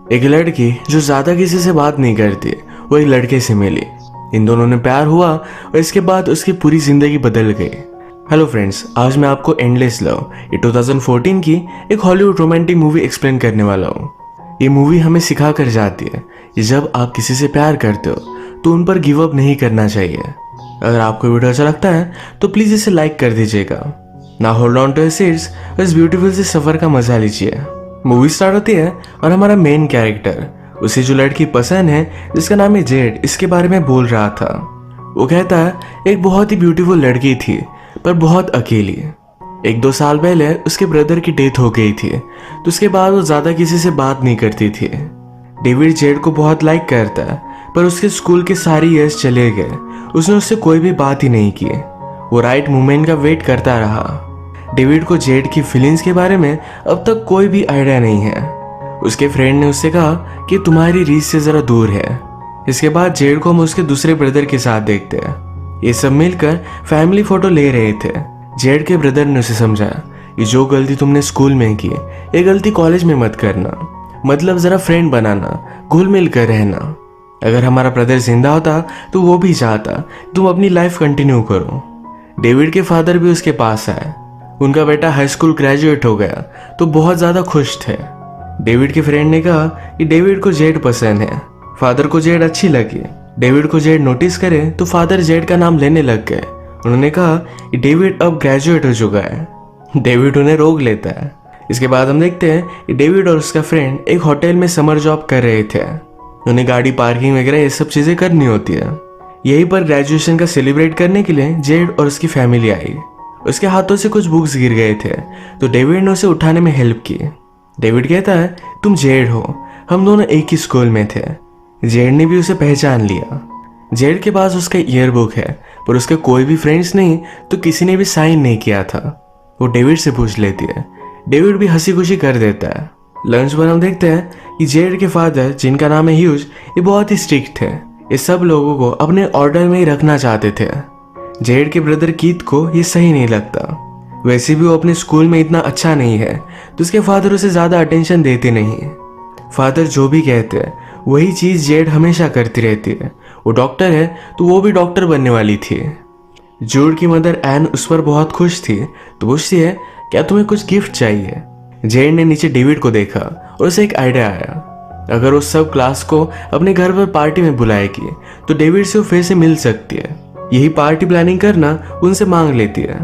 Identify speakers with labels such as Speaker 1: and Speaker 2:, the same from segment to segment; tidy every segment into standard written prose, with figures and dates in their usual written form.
Speaker 1: एक लड़की जो ज्यादा किसी से बात नहीं करती वो एक लड़के से मिली। इन दोनों ने प्यार हुआ और इसके बाद उसकी पूरी जिंदगी बदल गई। हेलो फ्रेंड्स, आज मैं आपको एंडलेस लव ये 2014 की एक हॉलीवुड रोमांटिक मूवी एक्सप्लेन करने वाला हूँ। ये मूवी हमें सिखा कर जाती है कि जब आप किसी से प्यार करते हो तो उन पर गिव अप नहीं करना चाहिए। अगर आपको वीडियो अच्छा लगता है तो प्लीज इसे लाइक कर दीजिएगा। ना hold on to your seats, इस ब्यूटीफुल से सफर का मजा लीजिए। मूवी स्टार्ट होती है और हमारा मेन कैरेक्टर उसे जो लड़की पसंद है जिसका नाम है जेड, इसके बारे में बोल रहा था। वो कहता है एक बहुत ही ब्यूटीफुल लड़की थी पर बहुत अकेली। 1-2 साल पहले उसके ब्रदर की डेथ हो गई थी तो उसके बाद वो ज्यादा किसी से बात नहीं करती थी। डेविड जेड को बहुत लाइक करता है पर उसके स्कूल के सारे ईयर्स चले गए, उसने उससे कोई भी बात ही नहीं की। वो राइट मोमेंट का वेट करता रहा। डेविड को जेड की फीलिंग्स के बारे में अब तक कोई भी आइडिया नहीं है। उसके फ्रेंड ने उससे कहा कि तुम्हारी रीच से जरा दूर है। इसके बाद जेड को हम उसके दूसरे ब्रदर के साथ देखते हैं। ये सब मिलकर फैमिली फोटो ले रहे थे। जेड के ब्रदर ने उसे समझाया कि जो गलती तुमने स्कूल में की ये गलती कॉलेज में मत करना, मतलब जरा फ्रेंड बनाना, घुल मिल कर रहना। अगर हमारा ब्रदर जिंदा होता तो वो भी चाहता तुम अपनी लाइफ कंटिन्यू करो। डेविड के फादर भी उसके पास आए। उनका बेटा हाई स्कूल ग्रेजुएट हो गया तो बहुत ज्यादा खुश थे। डेविड के फ्रेंड ने कहा कि डेविड को जेड पसंद है। फादर को जेड अच्छी लगी। डेविड को जेड नोटिस करे तो फादर जेड का नाम लेने लग गए। उन्होंने कहा कि डेविड अब ग्रेजुएट हो चुका है। डेविड उन्हें रोक लेता है। इसके बाद हम देखते हैं कि डेविड और उसका फ्रेंड एक होटल में समर जॉब कर रहे थे। उन्हें गाड़ी पार्किंग वगैरह ये सब चीजें करनी होती है। यहीं पर ग्रेजुएशन का सेलिब्रेट करने के लिए जेड और उसकी फैमिली आई। उसके हाथों से कुछ बुक्स गिर गए थे तो डेविड ने उसे उठाने में हेल्प की। डेविड कहता है तुम जेड हो, हम दोनों एक ही स्कूल में थे। जेड ने भी उसे पहचान लिया। जेड के पास उसका ईयरबुक है पर उसके कोई भी फ्रेंड्स नहीं तो किसी ने भी साइन नहीं किया था। वो डेविड से पूछ लेती है। डेविड भी हंसी खुशी कर देता है। लंच पर हम देखते हैं कि जेड के फादर, जिनका नाम है ह्यूज, ये बहुत ही स्ट्रिक्ट थे। ये सब लोगों को अपने ऑर्डर में ही रखना चाहते थे। जेड के ब्रदर कीथ को ये सही नहीं लगता। वैसे भी वो अपने स्कूल में इतना अच्छा नहीं है तो उसके फादर उसे ज्यादा अटेंशन देते नहीं। फादर जो भी कहते हैं वही चीज जेड हमेशा करती रहती है। वो डॉक्टर है तो वो भी डॉक्टर बनने वाली थी। जूड की मदर एन उस पर बहुत खुश थी तो पूछती है क्या तुम्हें कुछ गिफ्ट चाहिए। जेड ने नीचे डेविड को देखा और उसे एक आइडिया आया। अगर वो सब क्लास को अपने घर पर पार्टी में बुलाएगी तो डेविड से वो फिर से मिल सकती है। यही पार्टी प्लानिंग करना उनसे मांग लेती है।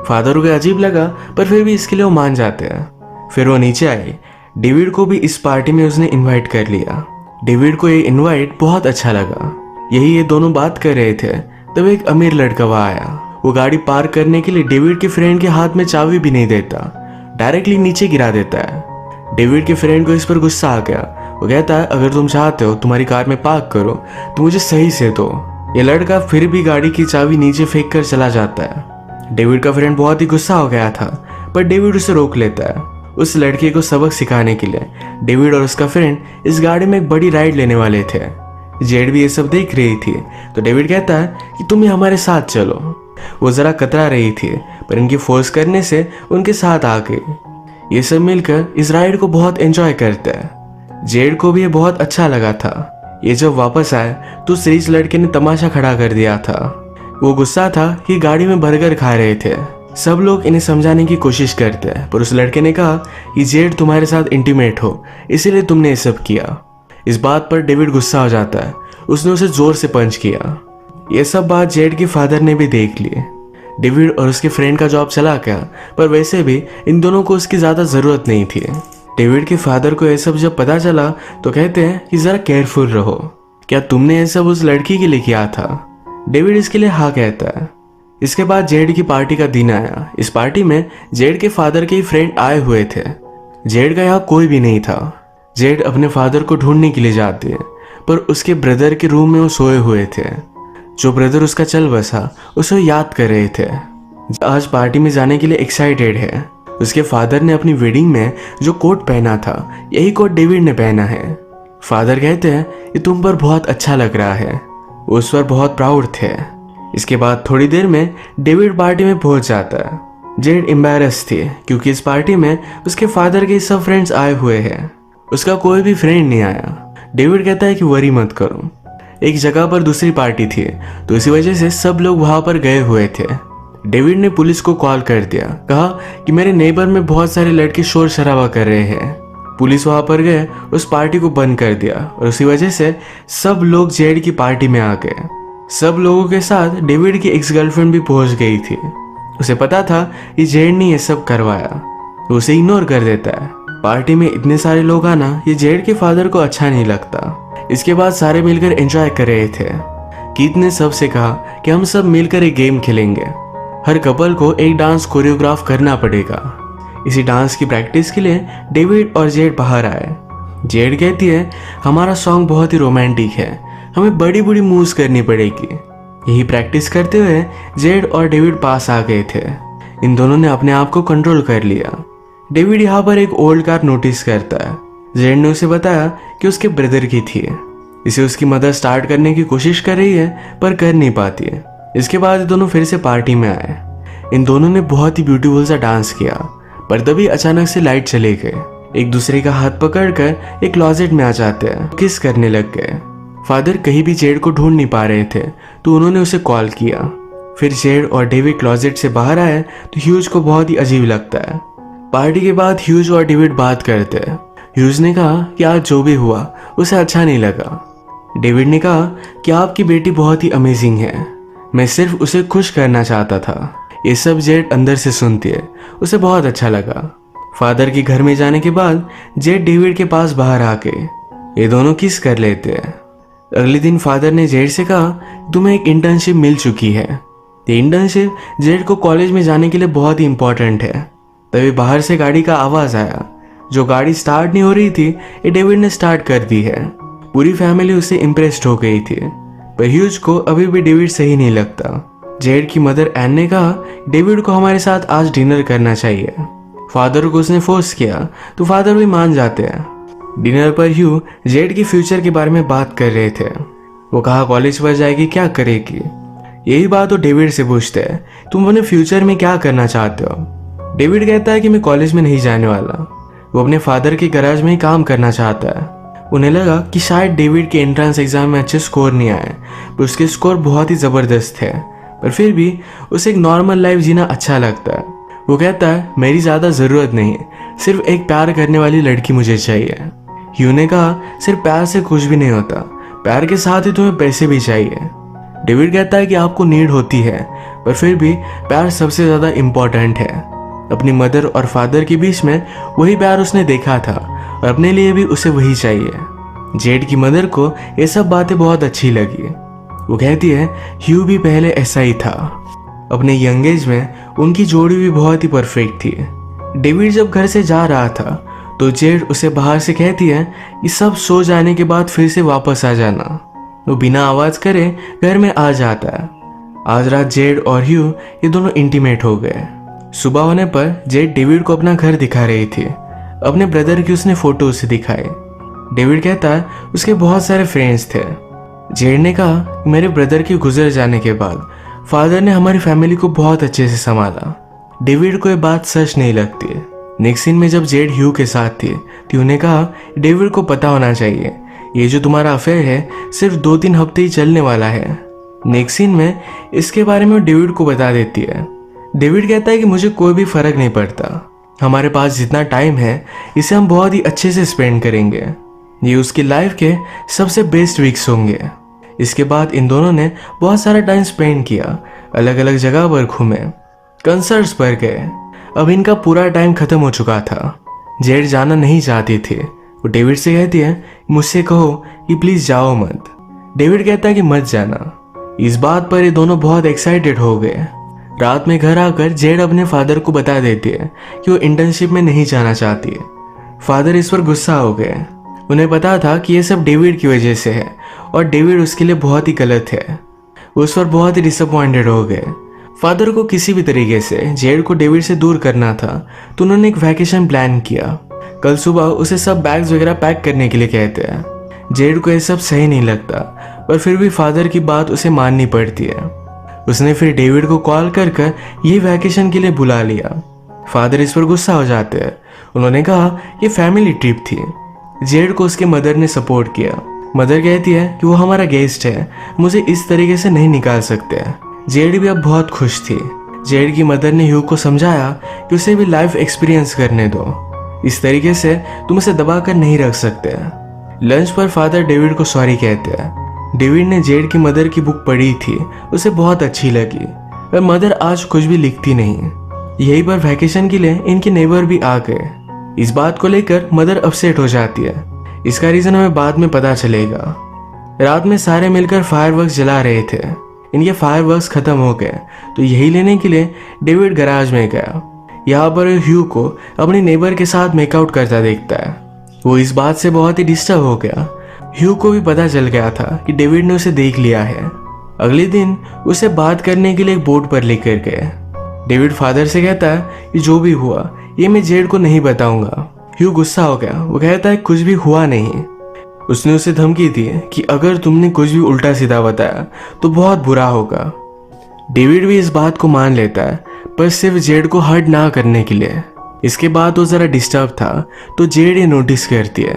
Speaker 1: फादर को अजीब लगा पर फिर भी इसके लिए वो मान जाते हैं। फिर वो नीचे आई। डेविड को भी इस पार्टी में उसने इनवाइट कर लिया। डेविड को ये इनवाइट बहुत अच्छा लगा। यही ये दोनों बात कर रहे थे तब एक अमीर लड़का वहां आया। वो गाड़ी पार्क करने के लिए डेविड के फ्रेंड के हाथ में चाबी भी नहीं देता, डायरेक्टली नीचे गिरा देता है। डेविड के फ्रेंड को इस पर गुस्सा आ गया। वो कहता है अगर तुम चाहते हो तुम्हारी कार में पार्क करो तो मुझे सही से दो। ये लड़का फिर भी गाड़ी की चाबी नीचे फेंक कर चला जाता है। डेविड का फ्रेंड बहुत ही गुस्सा हो गया था पर डेविड उसे रोक लेता है। उस लड़के को सबक सिखाने के लिए डेविड और उसका फ्रेंड इस गाड़ी में एक बड़ी राइड लेने वाले थे। जेड भी ये सब देख रही थी तो डेविड कहता है कि तुम ही हमारे साथ चलो। वो जरा कतरा रही थी पर इनकी फोर्स करने से उनके साथ आ गई। ये सब मिलकर इस राइड को बहुत एंजॉय करते हैं। जेड को भी ये बहुत अच्छा लगा था। ये जब वापस आए तो उस रिच लड़के ने तमाशा खड़ा कर दिया था। वो गुस्सा था कि गाड़ी में बर्गर खा रहे थे। सब लोग इन्हें समझाने की कोशिश करते हैं पर उस लड़के ने कहा कि जेड तुम्हारे साथ इंटीमेट हो इसीलिए तुमने ये सब किया। इस बात पर डेविड गुस्सा हो जाता है। उसने उसे जोर से पंच किया। ये सब बात जेड के फादर ने भी देख ली। डेविड और उसके फ्रेंड का जॉब चला गया पर वैसे भी इन दोनों को उसकी ज्यादा जरूरत नहीं थी। डेविड के फादर को यह सब जब पता चला तो कहते हैं कि जरा केयरफुल रहो। क्या तुमने यह सब उस लड़की के लिए किया था? डेविड इसके लिए हाँ कहता है। इसके बाद जेड की पार्टी का दिन आया। इस पार्टी में जेड के फादर के फ्रेंड आए हुए थे। जेड का यहाँ कोई भी नहीं था। जेड अपने फादर को ढूंढने के लिए जाती है पर उसके ब्रदर के रूम में वो सोए हुए थे। जो ब्रदर उसका चल बसा उसे याद कर रहे थे। आज पार्टी में जाने के लिए एक्साइटेड है। उसके फादर ने अपनी वेडिंग में जो कोट पहना था यही कोट डेविड ने पहना है। फादर कहते हैं ये तुम पर बहुत अच्छा लग रहा है। वो उस पर बहुत प्राउड थे। इसके बाद थोड़ी देर में डेविड पार्टी में पहुंच जाता है। जेड एम्बैरस थी क्योंकि इस पार्टी में उसके फादर के सब फ्रेंड्स आए हुए हैं। उसका कोई भी फ्रेंड नहीं आया। डेविड कहता है कि वरी मत करो। एक जगह पर दूसरी पार्टी थी, तो इसी वजह से सब लोग वहां पर गए हुए थे। डेविड ने पुलिस को कॉल कर दिया, कहा कि मेरे नेबर में बहुत सारे लड़के शोर शराबा कर रहे हैं। पुलिस वहां पर गए, उस पार्टी को बंद कर दिया और उसी वजह से सब लोग जेड की पार्टी में आ गए। सब लोगों के साथ डेविड की एक्स गर्लफ्रेंड भी पहुंच गई थी। उसे पता था कि जेड ने यह सब करवाया, तो उसे इग्नोर कर देता है। पार्टी में इतने सारे लोग आना ये जेड के फादर को अच्छा नहीं लगता। इसके बाद सारे मिलकर एंजॉय कर रहे थे। कीथ ने सबसे कहा कि हम सब मिलकर एक गेम खेलेंगे। हर कपल को एक डांस कोरियोग्राफ करना पड़ेगा। इसी डांस की प्रैक्टिस के लिए डेविड और जेड बाहर आए। जेड कहती है हमारा सॉन्ग बहुत ही रोमांटिक है, हमें बड़ी बड़ी मूव्स करनी पड़ेगी। यही प्रैक्टिस करते हुए जेड और डेविड पास आ गए थे। इन दोनों ने अपने आप को कंट्रोल कर लिया। डेविड यहाँ पर एक ओल्ड कार नोटिस करता है। जेड ने उसे बताया कि उसके ब्रदर की थी। इसे उसकी मदर स्टार्ट करने की कोशिश कर रही है पर कर नहीं पाती है। इसके बाद ये दोनों फिर से पार्टी में आए। इन दोनों ने बहुत ही ब्यूटीफुल सा डांस किया, पर तभी अचानक से लाइट चले गए। एक दूसरे का हाथ पकड़कर एक क्लोजेट में आ जाते हैं, किस करने लग गए। फादर कहीं भी जेड को ढूंढ नहीं पा रहे थे, तो उन्होंने उसे कॉल किया। फिर जेड और डेविड क्लोजेट से बाहर आए तो ह्यूज को बहुत ही अजीब लगता है। पार्टी के बाद ह्यूज और डेविड बात करते हैं। ह्यूज ने कहा कि आज जो भी हुआ उसे अच्छा नहीं लगा। डेविड ने कहा कि आपकी बेटी बहुत ही अमेजिंग है, मैं सिर्फ उसे खुश करना चाहता था। ये सब जेड अंदर से सुनती है, उसे बहुत अच्छा लगा। फादर के घर में जाने के बाद जेड डेविड के पास बाहर आके ये दोनों किस कर लेते हैं। अगले दिन फादर ने जेड से कहा तुम्हें एक इंटर्नशिप मिल चुकी है। ये इंटर्नशिप जेड को कॉलेज में जाने के लिए बहुत ही इंपॉर्टेंट है। तभी बाहर से गाड़ी का आवाज आया। जो गाड़ी स्टार्ट नहीं हो रही थी ये डेविड ने स्टार्ट कर दी है। पूरी फैमिली उससे इम्प्रेस्ड हो गई थी, पर ह्यूज को अभी भी डेविड सही नहीं लगता। जेड की मदर एन ने कहा डेविड को हमारे साथ आज डिनर करना चाहिए। फादर को उसने फोर्स किया तो फादर भी मान जाते हैं। डिनर पर ह्यू जेड के फ्यूचर के बारे में बात कर रहे थे। वो कहा कॉलेज पर जाएगी, क्या करेगी। यही बात वो डेविड से पूछते हैं तुम अपने फ्यूचर में क्या करना चाहते हो। डेविड कहता है कि मैं कॉलेज में नहीं जाने वाला। वो अपने फादर के गैराज में ही काम करना चाहता है। उन्हें लगा कि शायद डेविड के एंट्रेंस एग्जाम में अच्छे स्कोर नहीं आए, पर उसके स्कोर बहुत ही ज़बरदस्त थे। पर फिर भी उसे एक नॉर्मल लाइफ जीना अच्छा लगता है। वो कहता है मेरी ज़्यादा ज़रूरत नहीं, सिर्फ एक प्यार करने वाली लड़की मुझे चाहिए। ह्यू ने कहा सिर्फ प्यार से कुछ भी नहीं होता, प्यार के साथ ही तुम्हें पैसे भी चाहिए। डेविड कहता है कि आपको नीड होती है, पर फिर भी प्यार सबसे ज़्यादा इम्पोर्टेंट है। अपनी मदर और फादर के बीच में वही प्यार उसने देखा था और अपने लिए भी उसे वही चाहिए। जेड की मदर को ये सब बातें बहुत अच्छी लगी। वो कहती है ह्यू भी पहले ऐसा ही था। अपने यंग एज में उनकी जोड़ी भी बहुत ही परफेक्ट थी। डेविड जब घर से जा रहा था तो जेड उसे बाहर से कहती है कि सब सो जाने के बाद फिर से वापस आ जाना। वो बिना आवाज करे घर में आ जाता है। आज रात जेड और ह्यू ये दोनों इंटीमेट हो गए। सुबह होने पर जेड डेविड को अपना घर दिखा रही थी। अपने ब्रदर की उसने फोटो उसे दिखाई। डेविड कहता है उसके बहुत सारे फ्रेंड्स थे। जेड ने कहा मेरे ब्रदर के गुजर जाने के बाद फादर ने हमारी फैमिली को बहुत अच्छे से संभाला। डेविड को ये बात सच नहीं लगती। नेक्स्ट सीन में जब जेड ह्यू के साथ थी तो उन्हें कहा डेविड को पता होना चाहिए ये जो तुम्हारा अफेयर है सिर्फ 2-3 हफ्ते ही चलने वाला है। नेक्स्ट सीन में इसके बारे में डेविड को बता देती है। डेविड कहता है कि मुझे कोई भी फर्क नहीं पड़ता, हमारे पास जितना टाइम है इसे हम बहुत ही अच्छे से स्पेंड करेंगे। ये उसकी लाइफ के सबसे बेस्ट वीक्स होंगे। इसके बाद इन दोनों ने बहुत सारा टाइम स्पेंड किया, अलग अलग जगह पर घूमे, कंसर्ट्स पर गए। अब इनका पूरा टाइम खत्म हो चुका था। जेड जाना नहीं चाहती थी। वो डेविड से कहती है मुझसे कहो कि प्लीज जाओ मत। डेविड कहता है कि मत जाना। इस बात पर ये दोनों बहुत एक्साइटेड हो गए। रात में घर आकर जेड अपने फादर को बता देती है कि वो इंटर्नशिप में नहीं जाना चाहती है। फादर इस पर गुस्सा हो गए। उन्हें पता था कि ये सब डेविड की वजह से है और डेविड उसके लिए बहुत ही गलत है। वो उस पर बहुत ही डिसअपॉइंटेड हो गए। फादर को किसी भी तरीके से जेड को डेविड से दूर करना था, तो उन्होंने एक वैकेशन प्लान किया। कल सुबह उसे सब बैग्स वगैरह पैक करने के लिए कहते हैं। जेड को ये सब सही नहीं लगता, पर फिर भी फादर की बात उसे माननी पड़ती है। उसने फिर डेविड को कॉल कर ये वैकेशन के लिए बुला लिया। फादर इस पर गुस्सा हो जाते हैं। उन्होंने कहा ये फैमिली ट्रिप थी, जेड को उसके मदर ने सपोर्ट किया। मदर कहती है कि वो हमारा गेस्ट है, मुझे इस तरीके से नहीं निकाल सकते। जेड भी अब बहुत खुश थी। जेड की मदर ने ह्यू को समझाया कि उसे भी लाइफ एक्सपीरियंस करने दो, इस तरीके से तुम उसे दबा कर नहीं रख सकते। लंच पर फादर डेविड को सॉरी कहते हैं। डेविड ने जेड की मदर की बुक पढ़ी थी, उसे बहुत अच्छी लगी। पर मदर आज कुछ भी लिखती नहीं। यही पर वैकेशन के लिए इनके नेबर भी आ गए। इस बात को लेकर मदर अपसेट हो जाती है। इसका रीजन हमें बाद में पता चलेगा। रात में सारे मिलकर फायरवर्क्स जला रहे थे। इनके फायरवर्क्स खत्म हो गए तो यही लेने के लिए डेविड गैराज में गया। यहाँ पर ह्यू को अपनी नेबर के साथ मेकआउट करता देखता है। वो इस बात से बहुत ही डिस्टर्ब हो गया। ह्यू को भी पता चल गया था कि डेविड ने उसे देख लिया है। अगले दिन उसे बात करने के लिए एक बोट पर लेकर गए। डेविड फादर से कहता है कि जो भी हुआ ये मैं जेड को नहीं बताऊंगा। ह्यू गुस्सा हो गया। वो कहता है कुछ भी हुआ नहीं। उसने उसे धमकी दी कि अगर तुमने कुछ भी उल्टा सीधा बताया तो बहुत बुरा होगा। डेविड भी इस बात को मान लेता है, पर सिर्फ जेड को हर्ट ना करने के लिए। इसके बाद वो जरा डिस्टर्ब था तो जेड ये नोटिस करती है।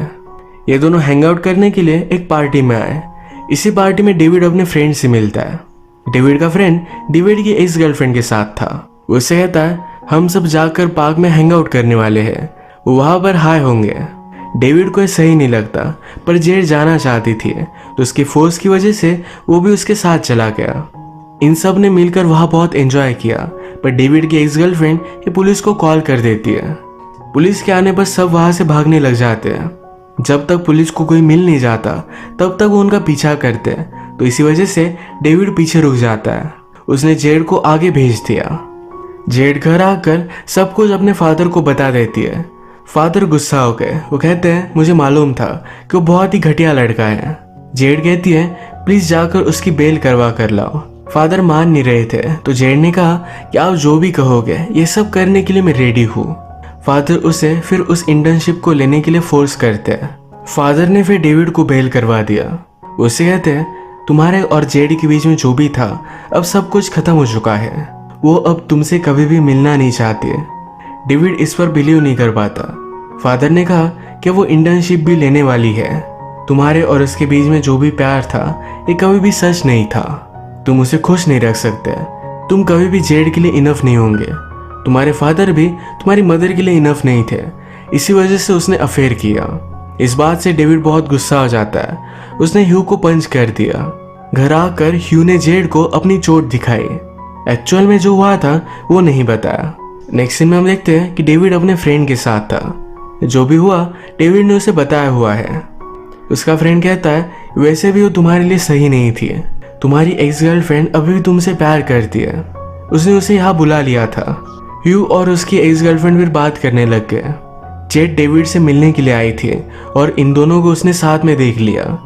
Speaker 1: ये दोनों हैंग आउट करने के लिए एक पार्टी में आए। इसी पार्टी में डेविड अपने फ्रेंड से मिलता है। डेविड का फ्रेंड डेविड की एक्स गर्लफ्रेंड के साथ था। वो उससे कहता है हम सब जाकर पार्क में हैंग आउट करने वाले हैं, वो वहां पर हाय होंगे। डेविड को ये सही नहीं लगता, पर जेड जाना चाहती थी तो उसकी फोर्स की वजह से वो भी उसके साथ चला गया। इन सब ने मिलकर वहां बहुत एंजॉय किया, पर डेविड की एक्स गर्लफ्रेंड ये पुलिस को कॉल कर देती है। पुलिस के आने पर सब वहां से भागने लग जाते हैं। जब तक पुलिस को कोई मिल नहीं जाता तब तक वो उनका पीछा करते हैं, तो इसी वजह से डेविड पीछे रुक जाता है। उसने जेड को आगे भेज दिया। जेड घर आकर सब कुछ अपने फादर को बता देती है। फादर गुस्सा हो गए। वो कहते हैं मुझे मालूम था कि वो बहुत ही घटिया लड़का है। जेड कहती है प्लीज जाकर उसकी बेल करवा कर लाओ। फादर मान नहीं रहे थे तो जेड ने कहा कि आप जो भी कहोगे ये सब करने के लिए मैं रेडी हूँ। फादर उसे फिर उस इंटर्नशिप को लेने के लिए फोर्स करते हैं। फादर ने फिर डेविड को बेल करवा दिया। उससे कहते हैं तुम्हारे और जेड के बीच में जो भी था अब सब कुछ खत्म हो चुका है, वो अब तुमसे कभी भी मिलना नहीं चाहते। डेविड इस पर बिलीव नहीं कर पाता। फादर ने कहा कि वो इंटर्नशिप भी लेने वाली है। तुम्हारे और उसके बीच में जो भी प्यार था ये कभी भी सच नहीं था। तुम उसे खुश नहीं रख सकते। तुम कभी भी जेड के लिए इनफ नहीं होंगे। तुम्हारे फादर भी तुम्हारी मदर के लिए इनफ नहीं थे, इसी वजह से उसने अफेयर किया। इस बात से डेविड बहुत गुस्सा हो जाता है। उसने ह्यू को पंच कर दिया। घर आकर ह्यू ने जेड को अपनी चोट दिखाई। एक्चुअल में जो हुआ था वो नहीं बताया। नेक्स्ट सीन में हम देखते हैं कि डेविड अपने फ्रेंड के साथ था। जो भी हुआ डेविड ने उसे बताया हुआ है। उसका फ्रेंड कहता है वैसे भी वो तुम्हारे लिए सही नहीं थी। तुम्हारी एक्स गर्लफ्रेंड अभी भी तुमसे प्यार करती है। उसने उसे यहाँ बुला लिया था। ह्यू और उसकी एक्स गर्लफ्रेंड फिर बात करने लग गए। जेड डेविड से मिलने के लिए आई थी और इन दोनों को उसने साथ में देख लिया।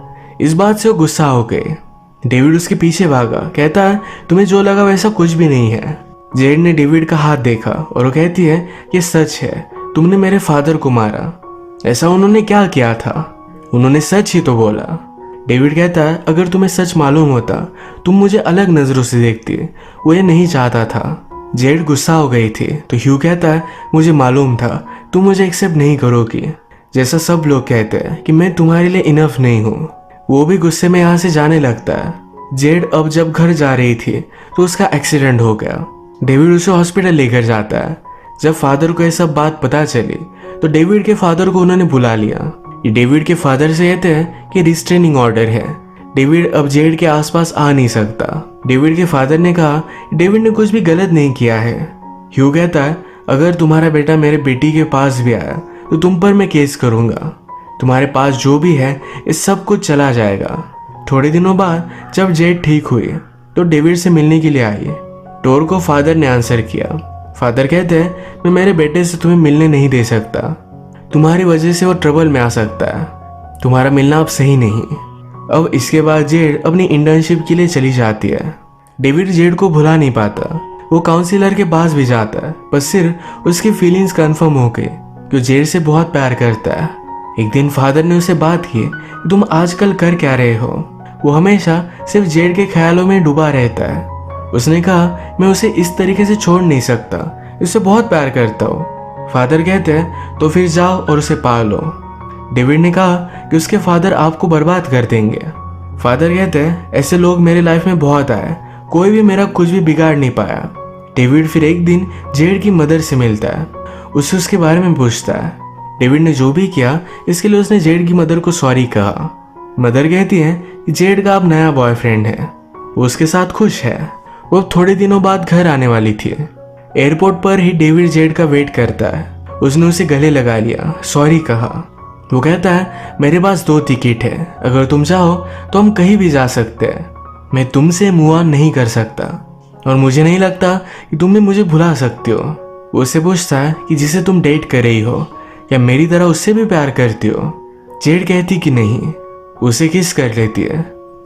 Speaker 1: इस बात से वो गुस्सा हो गए। डेविड उसके पीछे भागा। कहता है तुम्हें जो लगा वैसा कुछ भी नहीं है। जेड ने डेविड का हाथ देखा और वो कहती है ये सच है, तुमने मेरे फादर को मारा। ऐसा उन्होंने क्या किया था? उन्होंने सच ही तो बोला। डेविड कहता है अगर तुम्हें सच मालूम होता तुम मुझे अलग नजरों से देखती। वो ये नहीं चाहता था। जेड गुस्सा हो गई थी तो ह्यू कहता है मुझे मालूम था तुम मुझे एक्सेप्ट नहीं करोगी, जैसा सब लोग कहते हैं कि मैं तुम्हारे लिए इनफ नहीं हूँ। वो भी गुस्से में यहाँ से जाने लगता है। जेड अब जब घर जा रही थी तो उसका एक्सीडेंट हो गया। डेविड उसे हॉस्पिटल लेकर जाता है। जब फादर को यह सब बात पता चली तो डेविड के फादर को उन्होंने बुला लिया। ये डेविड के फादर से कहते हैं कि रिस्ट्रेनिंग ऑर्डर है। डेविड अब जेड के आसपास आ नहीं सकता। डेविड के फादर ने कहा डेविड ने कुछ भी गलत नहीं किया है। ह्यू कहता है अगर तुम्हारा बेटा मेरे बेटी के पास भी आया तो तुम पर मैं केस करूंगा। तुम्हारे पास जो भी है इस सब कुछ चला जाएगा। थोड़े दिनों बाद जब जेड ठीक हुई तो डेविड से मिलने के लिए आई। डोर को फादर ने आंसर किया। फादर कहते हैं मैं मेरे बेटे से तुम्हें मिलने नहीं दे सकता। तुम्हारी वजह से वो ट्रबल में आ सकता है। तुम्हारा मिलना अब सही नहीं। अब इसके बाद जेड अपनी इंटर्नशिप के लिए चली जाती है। डेविड जेड को भुला नहीं पाता। वो काउंसिलर के पास भी जाता है, पर सिर्फ उसकी फीलिंग्स कंफर्म हो गई कि जेड से बहुत प्यार करता है। एक दिन फादर ने उसे बात की तुम आजकल कर क्या रहे हो। वो हमेशा सिर्फ जेड के ख्यालों में डूबा रहता है। उसने कहा मैं उसे इस तरीके से छोड़ नहीं सकता, इससे बहुत प्यार करता हूँ। फादर कहते हैं तो फिर जाओ और उसे पा लो। डेविड ने कहा कि उसके फादर आपको बर्बाद कर देंगे। फादर कहते हैं ऐसे लोग मेरे लाइफ में बहुत आए, कोई भी मेरा कुछ भी बिगाड़ नहीं पाया। डेविड फिर एक दिन जेड की मदर से मिलता है, उससे उसके बारे में पूछता है। डेविड ने जो भी किया इसके लिए उसने जेड की मदर को सॉरी कहा। मदर कहती है कि जेड का अब नया बॉयफ्रेंड है, वो उसके साथ खुश है। वो थोड़े दिनों बाद घर आने वाली थी। एयरपोर्ट पर ही डेविड जेड का वेट करता है। उसने उसे गले लगा लिया, सॉरी कहा। वो कहता है मेरे पास 2 टिकट है, अगर तुम चाहो तो हम कहीं भी जा सकते हैं। मैं तुमसे मूव ऑन नहीं कर सकता और मुझे नहीं लगता कि तुम भी मुझे भुला सकते हो। वो उससे पूछता है कि जिसे तुम डेट कर रही हो या मेरी तरह उससे भी प्यार करती हो। जेड कहती कि नहीं, उसे किस कर लेती है।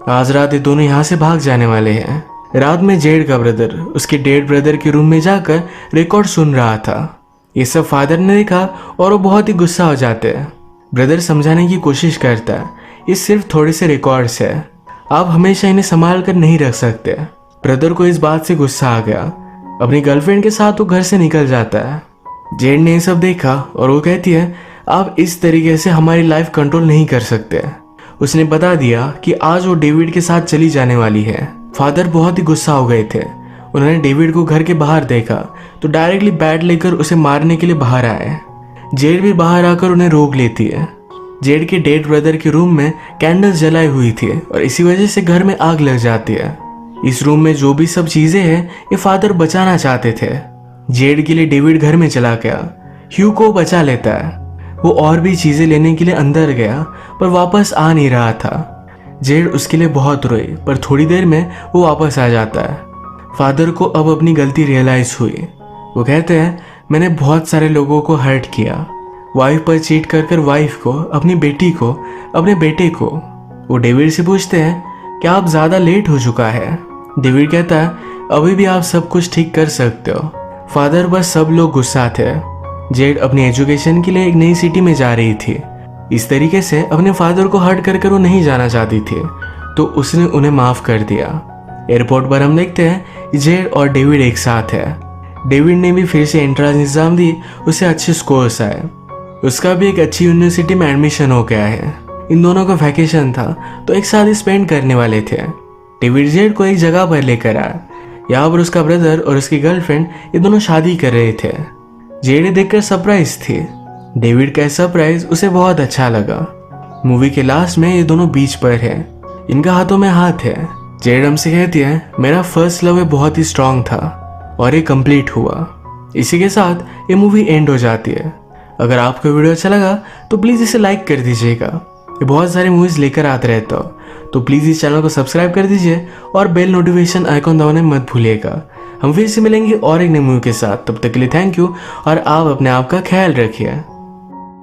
Speaker 1: आज रात ये दोनों यहाँ से भाग जाने वाले हैं। रात में जेड का ब्रदर उसके डेड ब्रदर के रूम में जाकर रिकॉर्ड सुन रहा था। ये सब फादर ने देखा और वो बहुत ही गुस्सा हो जाते हैं। ब्रदर समझाने की कोशिश करता है, ये सिर्फ थोड़े से रिकॉर्ड्स है, आप हमेशा इन्हें संभाल कर नहीं रख सकते। ब्रदर को इस बात से गुस्सा आ गया। अपनी गर्लफ्रेंड के साथ वो घर से निकल जाता है। जेड ने ये सब देखा और वो कहती है आप इस तरीके से हमारी लाइफ कंट्रोल नहीं कर सकते। उसने बता दिया कि आज वो डेविड के साथ चली जाने वाली है। फादर बहुत ही गुस्सा हो गए थे। उन्होंने डेविड को घर के बाहर देखा तो डायरेक्टली बैट लेकर उसे मारने के लिए बाहर आए। जेड भी बाहर आकर उन्हें रोक लेती है। जेड के डेड ब्रदर के रूम में कैंडल्स जलाई हुई थी और इसी वजह से घर में आग लग जाती है। इस रूम में जो भी सब चीजें हैं ये फादर बचाना चाहते थे। जेड के लिए डेविड घर में चला गया, ह्यू को बचा लेता है। वो और भी चीजें लेने के लिए अंदर गया पर वापस आ नहीं रहा था। जेड उसके लिए बहुत रोई पर थोड़ी देर में वो वापस आ जाता है। फादर को अब अपनी गलती रियलाइज हुई। वो कहते हैं मैंने बहुत सारे लोगों को हर्ट किया, वाइफ पर चीट कर कर वाइफ को, अपनी बेटी को, अपने बेटे को। वो डेविड से पूछते हैं क्या आप ज़्यादा लेट हो चुका है। डेविड कहता है अभी भी आप सब कुछ ठीक कर सकते हो। फादर बस सब लोग गुस्सा थे। जेड अपनी एजुकेशन के लिए एक नई सिटी में जा रही थी। इस तरीके से अपने फादर को हर्ट कर वो नहीं जाना चाहती थी, तो उसने उन्हें माफ कर दिया। एयरपोर्ट पर हम देखते हैं जेड और डेविड एक साथ है। डेविड ने भी फिर से एंट्रेंस एग्जाम दी, उसे अच्छे स्कोर्स आए। उसका भी एक अच्छी यूनिवर्सिटी में एडमिशन हो गया है। इन दोनों का वैकेशन था तो एक साथ स्पेंड करने वाले थे। डेविड जेड को एक जगह पर लेकर आया। यहाँ पर उसका ब्रदर और उसकी गर्लफ्रेंड ये दोनों शादी कर रहे थे। जेड देखकर सरप्राइज थी। डेविड का सरप्राइज उसे बहुत अच्छा लगा। मूवी के लास्ट में ये दोनों बीच पर है, इनका हाथों में हाथ है। जेड हमसे कहती है मेरा फर्स्ट लव बहुत ही स्ट्रांग था और ये कंप्लीट हुआ। इसी के साथ ये मूवी एंड हो जाती है। अगर आपको वीडियो अच्छा लगा तो प्लीज़ इसे लाइक कर दीजिएगा। ये बहुत सारी मूवीज़ लेकर आते रहता हो, तो प्लीज़ इस चैनल को सब्सक्राइब कर दीजिए और बेल नोटिफिकेशन आइकॉन दबाने मत भूलिएगा। हम फिर से मिलेंगे और एक नई मूवी के साथ। तब तक के लिए थैंक यू और आप अपने आप का ख्याल रखिए।